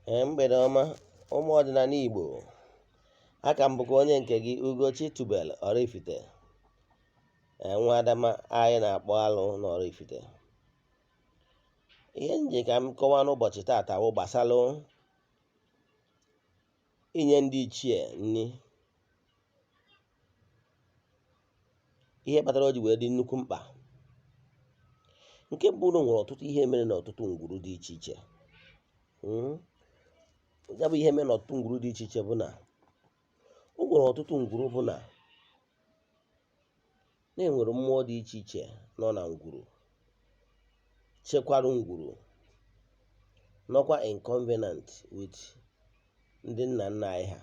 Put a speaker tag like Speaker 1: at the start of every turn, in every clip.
Speaker 1: Mgbede ọma ụmụ ọdịnala Igbo, aka m bụkwa onye nke gị Ugochi tubelu Oraifite. Nwa Adama anyị na-akpọ alụ n'Oraifite. Ihe nji ka m kọwaa n'ụbọchị taata bụ gbasara inye ndị ichie nri. Ihe kpatara o ji wee dị nnukwu mkpa. Nke mbụ, nwere ọtụtụ ihe mere n'ọtụtụ ngwuru dị iche iche. Ya bụ ihe mere n'ọtụtụ ngwuru dị iche iche bụ na o nwere ọtụtụ ngwuru bụ na enwere mmụọ dị iche iche nọ na ngwuru, chekwarụ ngwuru, nọkwa in covenant with ndị nna nna anyị ha.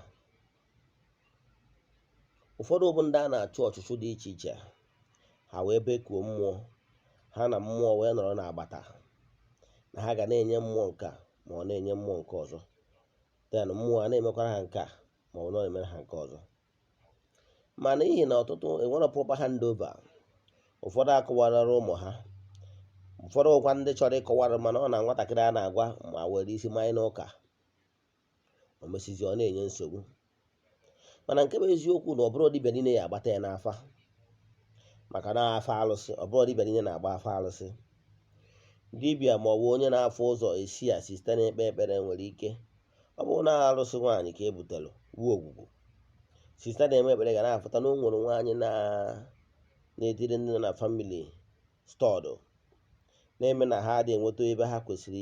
Speaker 1: Ụfọdụ bụ ndị a na-achụ ọchụchụ dị iche iche, ha wee bekuo mmụọ ha na mmụọ wee nọrọ n'agbata, na ha ga na-enye mmụọ nke a ma ọ na-enye mmụọ nke ọzọ. Then mmụọ a na-emekwara ha nke a ma ọ na-emere ha nke ọzọ. Ma n'ihi na ọtụtụ enwere proper handover, ụfọdụ akọwarara ụmụ ha, ụfọdụ ụkwa ndị chọrọ ịkọwara mana ọ na nwatakịrị a na-agwa ma were isi manye n'ụka, o mesizi ọ na-enye nsogbu. Mana nke bụ eziokwu na ọ bụrụ dibịa niile ya agbata ya n'afa, maka na afa alụsị, ọ bụrụ dibịa niile na-agba afa alụsị. Dibịa ma ọ bụ onye na-afụ ụzọ esi a site na-ekpe ekpere nwere ike, ọ bụrụ na alụsị nwaanyị ka e butere wuo ogwugwu, sista na-eme ekpere ga na-afụta na o nwere nwaanyị na-etiri ndị nọ na famili stọdụ, na-eme na ha adịghị enweta ebe ha kwesịrị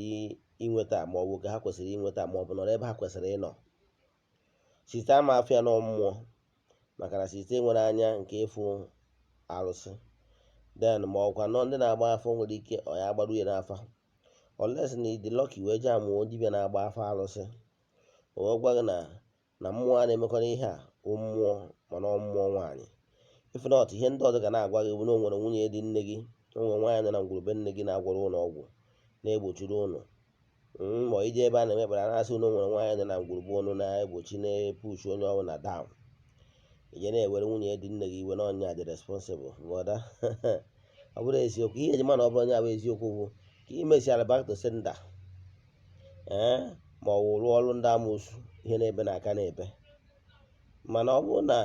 Speaker 1: inweta ma ọ bụ ka ha kwesịrị inweta ma ọ bụ nọrọ ebe ha kwesịrị ịnọ. Sista ama afọ ya nọ mmụọ, maka na sista nwere anya nke ịfụ alụsị. Den ma ọkwa nọ ndị na-agba afọ nwere ike ọ ya agbaru ya n'afa, unless na ịdị lọki wee jee amụọ dibịa na-agba afọ alụsị, o wee gwa gị na mmụọ a na-emekọrọ ihe a bụ mmụọ mana ọ mmụọ nwaanyị. If not, ihe ndị ọzọ ga na-agwa gị bụ na o nwere nwunye dị nne gị, o nwere nwaanyị nọ na ngwurube nne gị na-agwọrọ ụlọ ọgwụ na-egbochiri ụnụ. Ma ije ebe a na-eme ekpere a na-asị na o nwere nwaanyị nọ na ngwurube ụnụ na-egbochi na-epushi onye ọbụla down. Ije na-ewere nwunye dị nne gị iwe na ọnya dị responsible. Brother, ọ bụrụ eziokwu. Ihe eji ma na ọ bụrụ onye bụ eziokwu bụ ka ị mesiara back to sender, ma ọ bụ rụọ ọrụ ndị amoosu, ihe na-ebe n'aka na-ebe. Mana ọ bụrụ na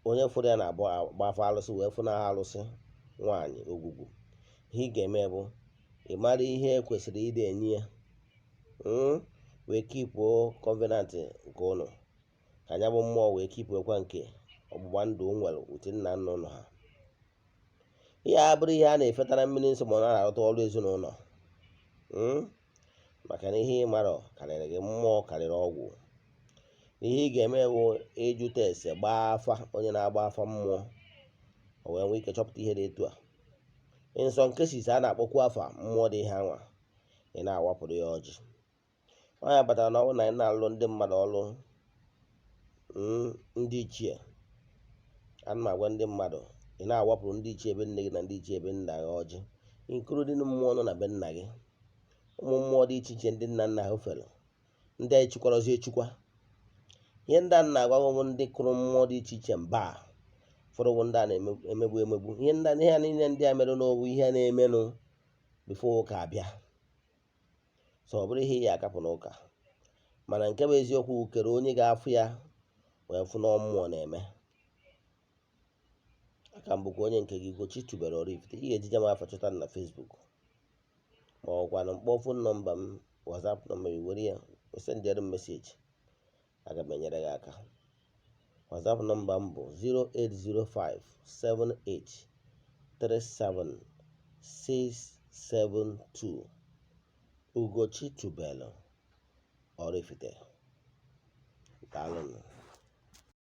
Speaker 1: onye fụrụ ya na-agba afọ alụsị wee fụ na alụsị nwaanyị ogwugwu, ihe ị ga-eme bụ ị mara ihe kwesịrị ịdị enye ya, wee kipuo covenant nke ụnụ, ka anya bụ mmụọ wee kipuokwa nke ọgbụgba ndụ o nwere uche nna nna ụnụ ha. Ihe a bụrụ ihe a na-efetara mmiri nsọ ma ọ na-arụta ọrụ ezinụlọ, maka na ihe ị mara karịrị gị, mmụọ karịrị ọgwụ. Ihe ị ga-eme bụ ịjụta ese gbaa afa onye na-agba afa mmụọ, o wee nwee ike chọpụta ihe dị etu a. Nsọ nke sisi a na-akpọkwu afa mmụọ dị ihe anwa, ị na-awapụrụ ya ọjị. Ọ ya batara na ọ bụrụ na ị na-alụ ndị mmadụ ọrụ ndị ichie, ana m agwa ndị mmadụ, ị na-awapụrụ ndị ichie ebe nne gị na ndị ichie ebe nna gị ọjị, including mmụọ nọ na be nna gị. Ụmụ mmụọ dị iche iche ndị nna nna ha fere, ndị anyị chukwarozi echukwa. Ihe ndị a na-agwa ndị kụrụ mmụọ dị iche iche mba, ụfọdụ bụ ndị a na-emegbu emegbu. Ihe niile ndị a mere n'owu ihe a na-emenụ bifo ụka abịa. So ọ bụrụ ihe ya akapụ n'ụka, mana nke bụ eziokwu kere onye ga-afụ ya wee fụ na mmụọ na-eme. Aka m bụkwa onye nke gị Ugochi tubelu Oraifite. Ị ga-ejije m afa chọta na Facebook, ma ọkwa na mkpọ fon nọmba m, WhatsApp nọmba m, were ya sendịrị m meseji, aga m enyere gị aka. WhatsApp nọmba m bụ 08057837672. Ugochi tubelu Oraifite. Daalụ.